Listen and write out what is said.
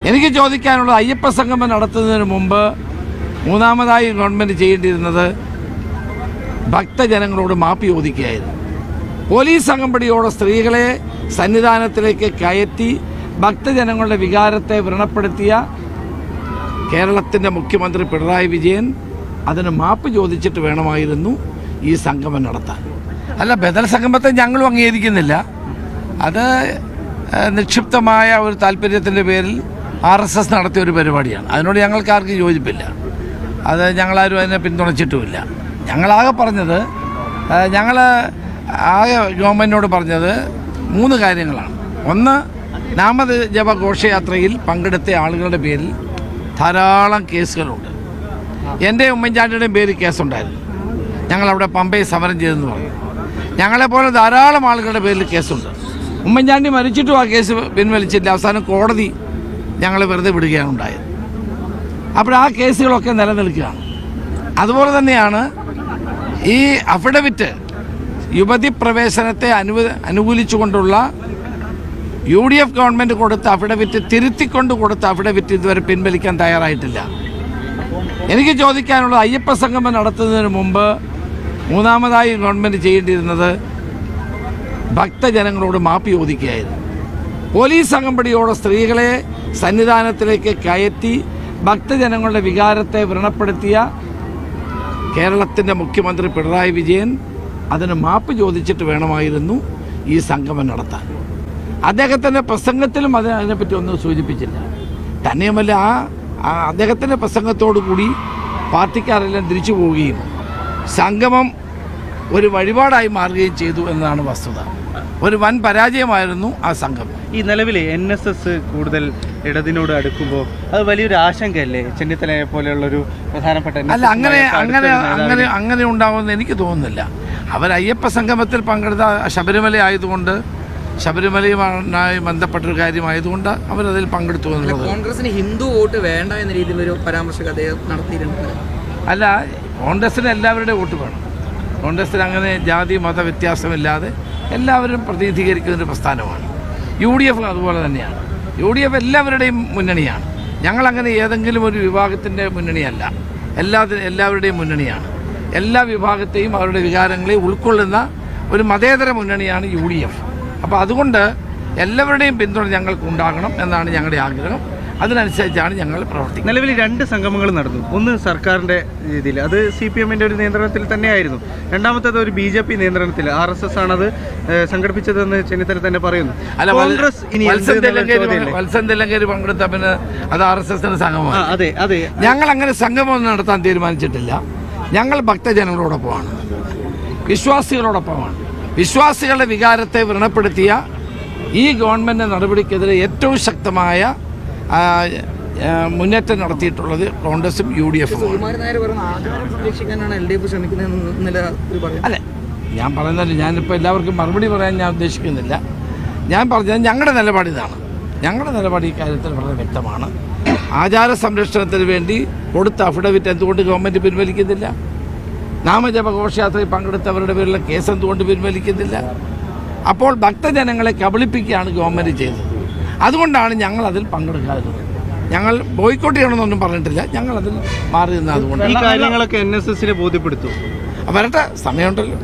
എനിക്ക് ചോദിക്കാനുള്ളത്, അയ്യപ്പ സംഗമം നടത്തുന്നതിന് മുമ്പ് മൂന്നാമതായി ഗവൺമെൻറ് ചെയ്യേണ്ടിയിരുന്നത് ഭക്തജനങ്ങളോട് മാപ്പ് ചോദിക്കുകയായിരുന്നു. പോലീസ് അകമ്പടിയോടെ സ്ത്രീകളെ സന്നിധാനത്തിലേക്ക് കയറ്റി ഭക്തജനങ്ങളുടെ വികാരത്തെ വ്രണപ്പെടുത്തിയ കേരളത്തിൻ്റെ മുഖ്യമന്ത്രി പിണറായി വിജയൻ അതിന് മാപ്പ് ചോദിച്ചിട്ട് വേണമായിരുന്നു ഈ സംഗമം നടത്താൻ. അല്ല, ബദൽ സംഗമത്തെ ഞങ്ങളും അംഗീകരിക്കുന്നില്ല. അത് നിക്ഷിപ്തമായ ഒരു താല്പര്യത്തിൻ്റെ പേരിൽ RSS നടത്തിയ ഒരു പരിപാടിയാണ്. അതിനോട് ഞങ്ങൾക്ക് ആർക്കും യോജിപ്പില്ല. അത് ഞങ്ങളാരും അതിനെ പിന്തുണച്ചിട്ടുമില്ല. ഞങ്ങളാകെ പറഞ്ഞത്, ഞങ്ങൾ ആകെ ഗവൺമെൻറ്റിനോട് പറഞ്ഞത് 3 കാര്യങ്ങളാണ്. ഒന്ന്, നാമജപ ഘോഷയാത്രയിൽ പങ്കെടുത്ത ആളുകളുടെ പേരിൽ ധാരാളം കേസുകളുണ്ട്. എൻ്റെ ഉമ്മൻചാണ്ടിയുടെയും പേരിൽ കേസുണ്ടായിരുന്നു. ഞങ്ങളവിടെ പമ്പയിൽ സമരം ചെയ്തെന്ന് പറഞ്ഞു. ഞങ്ങളെപ്പോലെ ധാരാളം ആളുകളുടെ പേരിൽ കേസുണ്ട്. ഉമ്മൻചാണ്ടി മരിച്ചിട്ടും ആ കേസ് പിൻവലിച്ചില്ല. അവസാനം കോടതി ഞങ്ങളെ വെറുതെ വിടുകയാണ് ഉണ്ടായത്. അപ്പോൾ ആ കേസുകളൊക്കെ നിലനിൽക്കുകയാണ്. അതുപോലെ തന്നെയാണ് ഈ അഫിഡവിറ്റ്, യുവതി പ്രവേശനത്തെ അനുകൂലിച്ചുകൊണ്ടുള്ള UDF ഗവൺമെൻറ് കൊടുത്ത അഫിഡവിറ്റ്, തിരുത്തിക്കൊണ്ട് കൊടുത്ത അഫിഡവിറ്റ് ഇതുവരെ പിൻവലിക്കാൻ തയ്യാറായിട്ടില്ല. എനിക്ക് ചോദിക്കാനുള്ളത്, അയ്യപ്പ സംഗമം നടത്തുന്നതിന് മുമ്പ് മൂന്നാമതായി ഗവൺമെൻറ് ചെയ്യേണ്ടിയിരുന്നത് ഭക്തജനങ്ങളോട് മാപ്പ് ചോദിക്കുകയായിരുന്നു. പോലീസ് അകമ്പടിയോടെ സ്ത്രീകളെ സന്നിധാനത്തിലേക്ക് കയറ്റി ഭക്തജനങ്ങളുടെ വികാരത്തെ വ്രണപ്പെടുത്തിയ കേരളത്തിൻ്റെ മുഖ്യമന്ത്രി പിണറായി വിജയൻ അതിന് മാപ്പ് ചോദിച്ചിട്ട് വേണമായിരുന്നു ഈ സംഗമം നടത്താൻ. അദ്ദേഹത്തിൻ്റെ പ്രസംഗത്തിലും അതിനെപ്പറ്റി ഒന്നും സൂചിപ്പിച്ചില്ല. തന്നെയുമല്ല, അദ്ദേഹത്തിൻ്റെ പ്രസംഗത്തോടു കൂടി പാർട്ടിക്കാരെല്ലാം തിരിച്ചു പോവുകയും സംഗമം ഒരു വഴിപാടായി മാറുകയും ചെയ്തു എന്നതാണ് വസ്തുത. ഒരു വൻ പരാജയമായിരുന്നു ആ സംഗമം. ഈ നിലവിലെ NSS കൂടുതൽ ഇടതിനോട് അടുക്കുമ്പോൾ അത് വലിയൊരു ആശങ്കയല്ലേ? ചെന്നിത്തലയെ പോലെയുള്ളൊരു പ്രധാനപ്പെട്ട അല്ല, അങ്ങനെ ഉണ്ടാവുമെന്ന് എനിക്ക് തോന്നുന്നില്ല. അവർ അയ്യപ്പ സംഗമത്തിൽ പങ്കെടുത്ത ശബരിമല ആയതുകൊണ്ട്, ശബരിമലയുമായി ബന്ധപ്പെട്ടൊരു കാര്യമായതുകൊണ്ട് അവരതിൽ പങ്കെടുത്തു എന്നുള്ളത്. കോൺഗ്രസിന് ഹിന്ദു വോട്ട് വേണ്ട എന്ന രീതിയിലൊരു പരാമർശം അദ്ദേഹം നടത്തിയിട്ടുണ്ട്. അല്ല, കോൺഗ്രസിന് എല്ലാവരുടെയും വോട്ട് വേണം. കോൺഗ്രസിന് അങ്ങനെ ജാതി മത വ്യത്യാസമില്ലാതെ എല്ലാവരും പ്രതിനിധീകരിക്കുന്നൊരു പ്രസ്ഥാനമാണ്. UDF അതുപോലെ തന്നെയാണ്. UDF എല്ലാവരുടെയും മുന്നണിയാണ്. ഞങ്ങളങ്ങനെ ഏതെങ്കിലും ഒരു വിഭാഗത്തിൻ്റെ മുന്നണിയല്ല. എല്ലാവരുടെയും മുന്നണിയാണ്. എല്ലാ വിഭാഗത്തെയും അവരുടെ വികാരങ്ങളെ ഉൾക്കൊള്ളുന്ന ഒരു മതേതര മുന്നണിയാണ് UDF. അപ്പോൾ അതുകൊണ്ട് എല്ലാവരുടെയും പിന്തുണ ഞങ്ങൾക്ക് ഉണ്ടാകണം എന്നാണ് ഞങ്ങളുടെ ആഗ്രഹം. അതിനനുസരിച്ചാണ് ഞങ്ങൾ പ്രവർത്തിക്കുന്നത്. നിലവിൽ 2 സംഗമങ്ങൾ നടന്നു. ഒന്ന് സർക്കാരിൻ്റെ രീതിയിൽ, അത് CPM-ന്റെ ഒരു നിയന്ത്രണത്തിൽ തന്നെയായിരുന്നു. രണ്ടാമത്തേത് ഒരു BJP നിയന്ത്രണത്തിൽ, RSS ആണത് സംഘടിപ്പിച്ചതെന്ന് ചെന്നിത്തല തന്നെ പറയുന്നു. അല്ല, കോൺഗ്രസ് വത്സൻ തില്ലങ്കേരി പങ്കെടുത്ത പിന്നെ അത് RSS-ന്റെ സംഗമമാണ്. അതെ അതെ, ഞങ്ങൾ അങ്ങനെ സംഗമം നടത്താൻ തീരുമാനിച്ചിട്ടില്ല. ഞങ്ങൾ ഭക്തജനങ്ങളോടൊപ്പമാണ്, വിശ്വാസികളോടൊപ്പമാണ്. വിശ്വാസികളുടെ വികാരത്തെ വ്രണപ്പെടുത്തിയ ഈ ഗവൺമെൻറ് നടപടിക്കെതിരെ ഏറ്റവും ശക്തമായ മുന്നേറ്റം നടത്തിയിട്ടുള്ളത് കോൺഗ്രസും UDF-ഉം. അല്ലെ, ഞാൻ പറയുന്നത്, ഞാനിപ്പോൾ എല്ലാവർക്കും മറുപടി പറയാൻ ഞാൻ ഉദ്ദേശിക്കുന്നില്ല. ഞാൻ പറഞ്ഞത് ഞങ്ങളുടെ നിലപാട് ഇതാണ്. ഞങ്ങളുടെ നിലപാട് ഈ കാര്യത്തിൽ വളരെ വ്യക്തമാണ്. ആചാര സംരക്ഷണത്തിന് വേണ്ടി കൊടുത്ത അഫിഡവിറ്റ് എന്തുകൊണ്ട് ഗവൺമെൻറ് പിൻവലിക്കുന്നില്ല? നാമജപ ഘോഷയാത്രയിൽ പങ്കെടുത്തവരുടെ പേരിലുള്ള കേസ് എന്തുകൊണ്ട് പിൻവലിക്കുന്നില്ല? അപ്പോൾ ഭക്തജനങ്ങളെ കബളിപ്പിക്കുകയാണ് ഗവൺമെൻറ് ചെയ്തത്. അതുകൊണ്ടാണ് ഞങ്ങൾ അതിൽ പങ്കെടുക്കാതിരുന്നത്. ഞങ്ങൾ ബോയ്ക്കോട്ട് ചെയ്യണമെന്നൊന്നും പറഞ്ഞിട്ടില്ല. ഞങ്ങൾ അതിൽ മാറി നിന്നത് അതുകൊണ്ട്. ഈ കാര്യങ്ങളൊക്കെ NSS-നെ ബോധ്യപ്പെടുത്തും. വരട്ടെ, സമയമുണ്ടല്ലോ.